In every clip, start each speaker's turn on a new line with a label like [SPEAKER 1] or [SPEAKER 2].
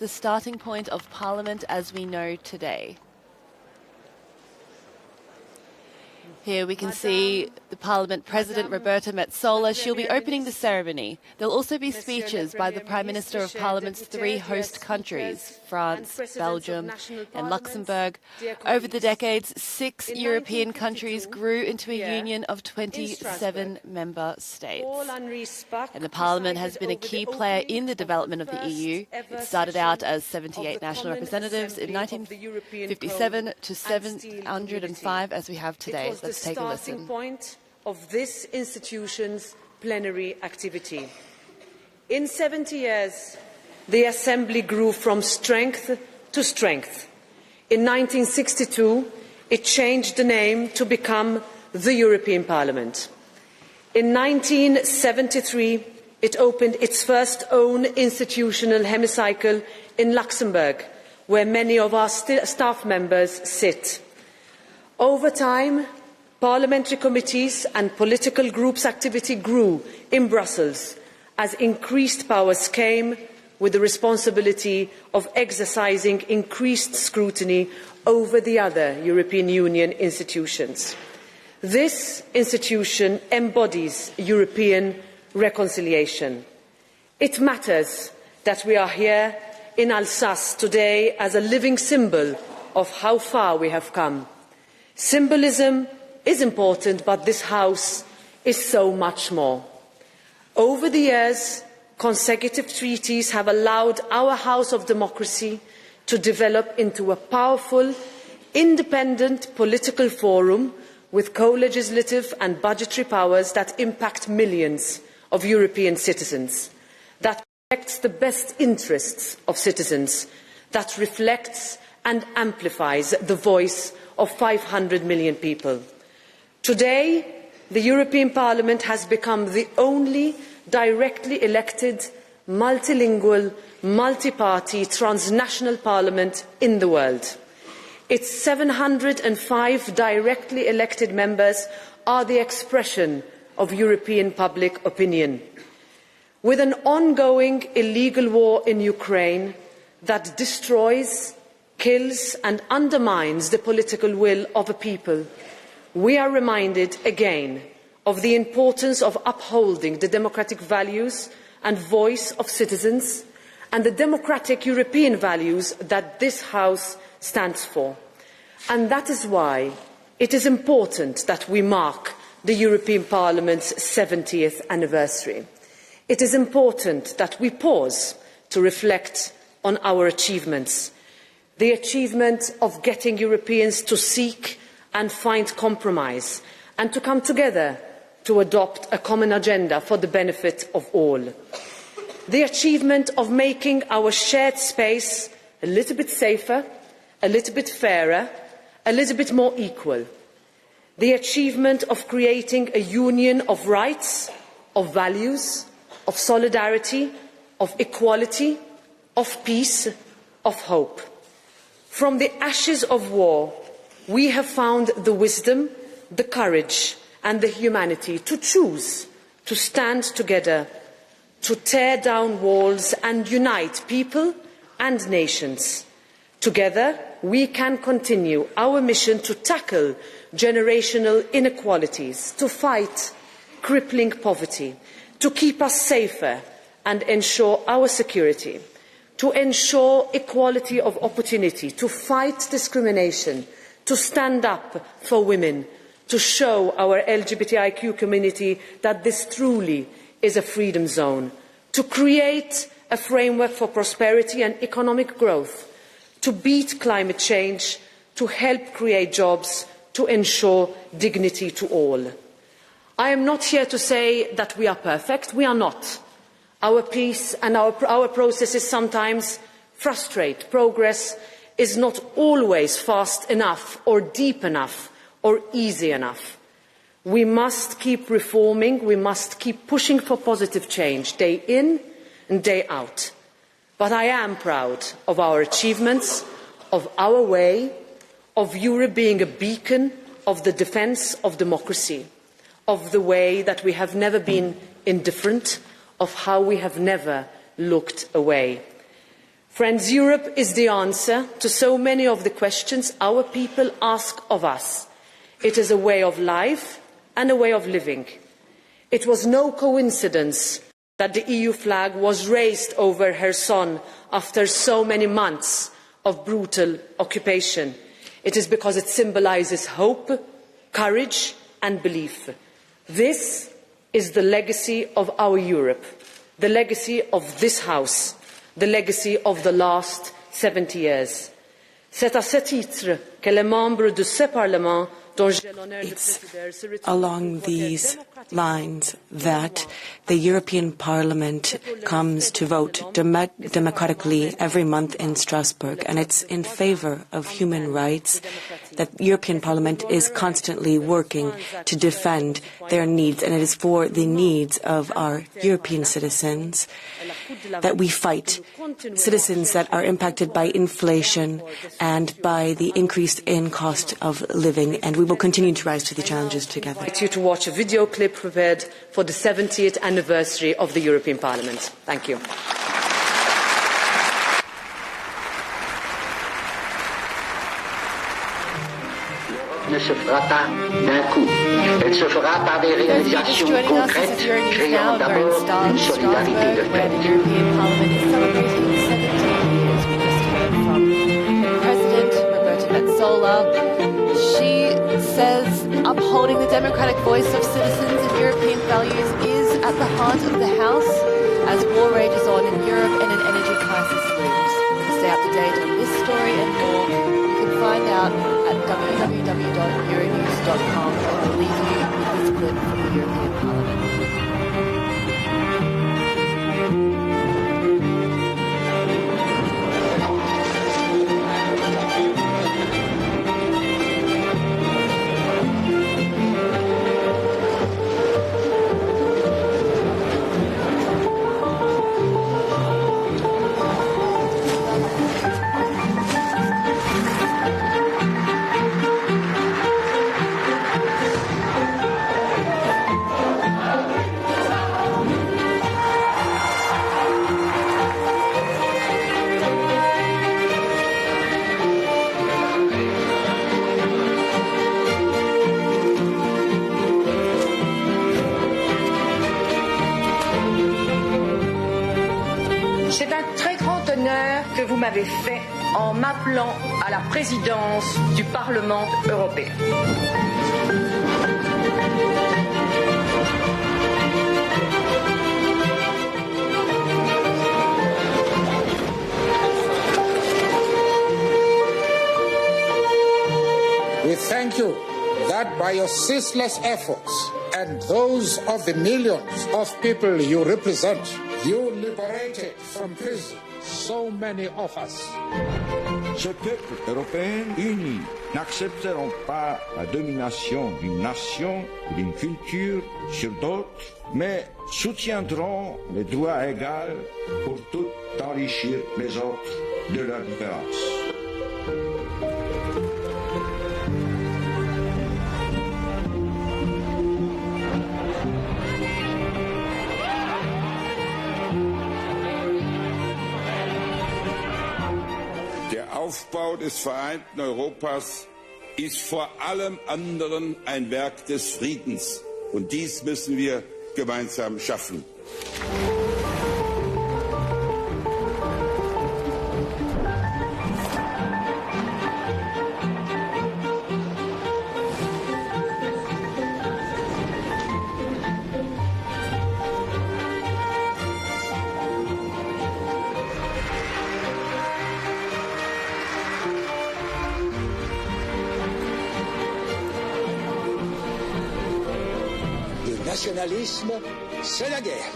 [SPEAKER 1] the starting point of Parliament as we know today. Here we can see the Parliament President Roberta Metsola. She'll be opening the ceremony. There'll also be speeches by the Prime Minister of Parliament's three host countries, France, Belgium and Luxembourg. Over the decades, 6 European countries grew into a union of 27 member states. And the Parliament has been a key player in the development of the EU. It started out as 78 national representatives in 1957 to 705 as we have today. Let's take a listen.
[SPEAKER 2] The starting point of this institution's plenary activity. In 70 years, the Assembly grew from strength to strength. In 1962, it changed the name to become the European Parliament. In 1973, it opened its first own institutional hemicycle in Luxembourg, where many of our staff members sit. Over time, parliamentary committees and political groups' activity grew in Brussels as increased powers came with the responsibility of exercising increased scrutiny over the other European Union institutions. This institution embodies European reconciliation. It matters that we are here in Alsace today as a living symbol of how far we have come. Symbolism is important, but this House is so much more. Over the years, consecutive treaties have allowed our House of Democracy to develop into a powerful, independent political forum with co-legislative and budgetary powers that impact millions of European citizens, that protects the best interests of citizens, that reflects and amplifies the voice of 500 million people. Today, the European Parliament has become the only directly elected, multilingual, multi-party, transnational parliament in the world. Its 705 directly elected members are the expression of European public opinion. With an ongoing illegal war in Ukraine that destroys, kills and undermines the political will of a people, we are reminded again of the importance of upholding the democratic values and voice of citizens and the democratic European values that this House stands for. And that is why it is important that we mark the European Parliament's 70th anniversary. It is important that we pause to reflect on our achievements. The achievement of getting Europeans to seek and find compromise and to come together to adopt a common agenda for the benefit of all. The achievement of making our shared space a little bit safer, a little bit fairer, a little bit more equal. The achievement of creating a union of rights, of values, of solidarity, of equality, of peace, of hope. From the ashes of war, we have found the wisdom, the courage and the humanity to choose to stand together, to tear down walls and unite people and nations. Together, we can continue our mission to tackle generational inequalities, to fight crippling poverty, to keep us safer and ensure our security, to ensure equality of opportunity, to fight discrimination, to stand up for women, to show our LGBTIQ community that this truly is a freedom zone, to create a framework for prosperity and economic growth, to beat climate change, to help create jobs, to ensure dignity to all. I am not here to say that we are perfect. We are not. Our peace and our processes sometimes frustrate. Progress is not always fast enough or deep enough or easy enough. We must keep reforming, we must keep pushing for positive change, day in and day out. But I am proud of our achievements, of our way, of Europe being a beacon of the defence of democracy, of the way that we have never been indifferent, of how we have never looked away. Friends, Europe is the answer to so many of the questions our people ask of us. It is a way of life and a way of living. It was no coincidence that the EU flag was raised over Kherson after so many months of brutal occupation. It is because it symbolises hope, courage and belief. This is the legacy of our Europe, the legacy of this House, the legacy of the last 70 years. C'est à ce titre que les membres de ce Parlement dont j'ai l'honneur de présider se retrouvent
[SPEAKER 3] along these lines that the European Parliament comes to vote democratically every month in Strasbourg, and it's in favor of human rights that European Parliament is constantly working to defend their needs, and it is for the needs of our European citizens that we fight, citizens that are impacted by inflation and by the increase in cost of living, and we will continue to rise to the challenges together.
[SPEAKER 2] I invite you to watch a video clip prepared for the 70th anniversary of the European Parliament. Thank you.
[SPEAKER 4] Ne se fera pas d'un coup. Elle se fera par des réalisations concrètes, créant d'abord une solidarité de fait.
[SPEAKER 1] The European Parliament is celebrating 17 years. We just heard from President Roberta Metsola. She says upholding the democratic voice of citizens and European values is at the heart of the House as war rages on in Europe and an energy crisis looms. To stay up to date on this story and more, you can find out at www.euronews.com, and we'll leave you with this clip from the European Parliament.
[SPEAKER 5] C'est un très grand honneur que vous m'avez fait en m'appelant à la présidence du Parlement européen.
[SPEAKER 6] We thank you that by your ceaseless efforts and those of the millions of people you represent, you liberated from prison so many of us.
[SPEAKER 7] Ce peuple européen uni n'accepteront pas la domination d'une nation ou d'une culture sur d'autres, mais soutiendront les droits égaux pour tous d'enrichir les autres de leurs différences.
[SPEAKER 8] Der Aufbau des vereinten Europas ist vor allem anderen ein Werk des Friedens. Und dies müssen wir gemeinsam schaffen.
[SPEAKER 6] Le nationalisme, c'est la guerre.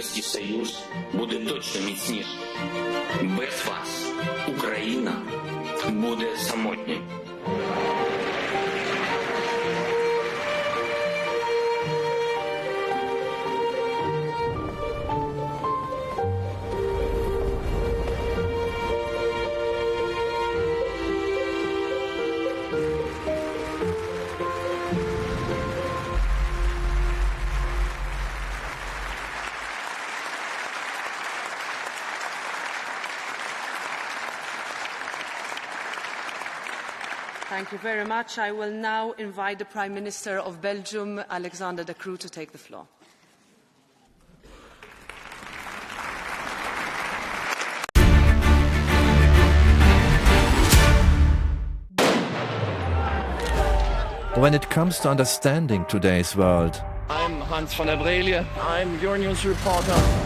[SPEAKER 9] Європейський Союз буде точно міцніший. Без вас Україна буде самотньою.
[SPEAKER 2] Thank you very much. I will now invite the Prime Minister of Belgium, Alexander De Croo, to take the floor.
[SPEAKER 10] When it comes to understanding today's world,
[SPEAKER 11] I'm Hans van der Breele. I'm Euronews reporter.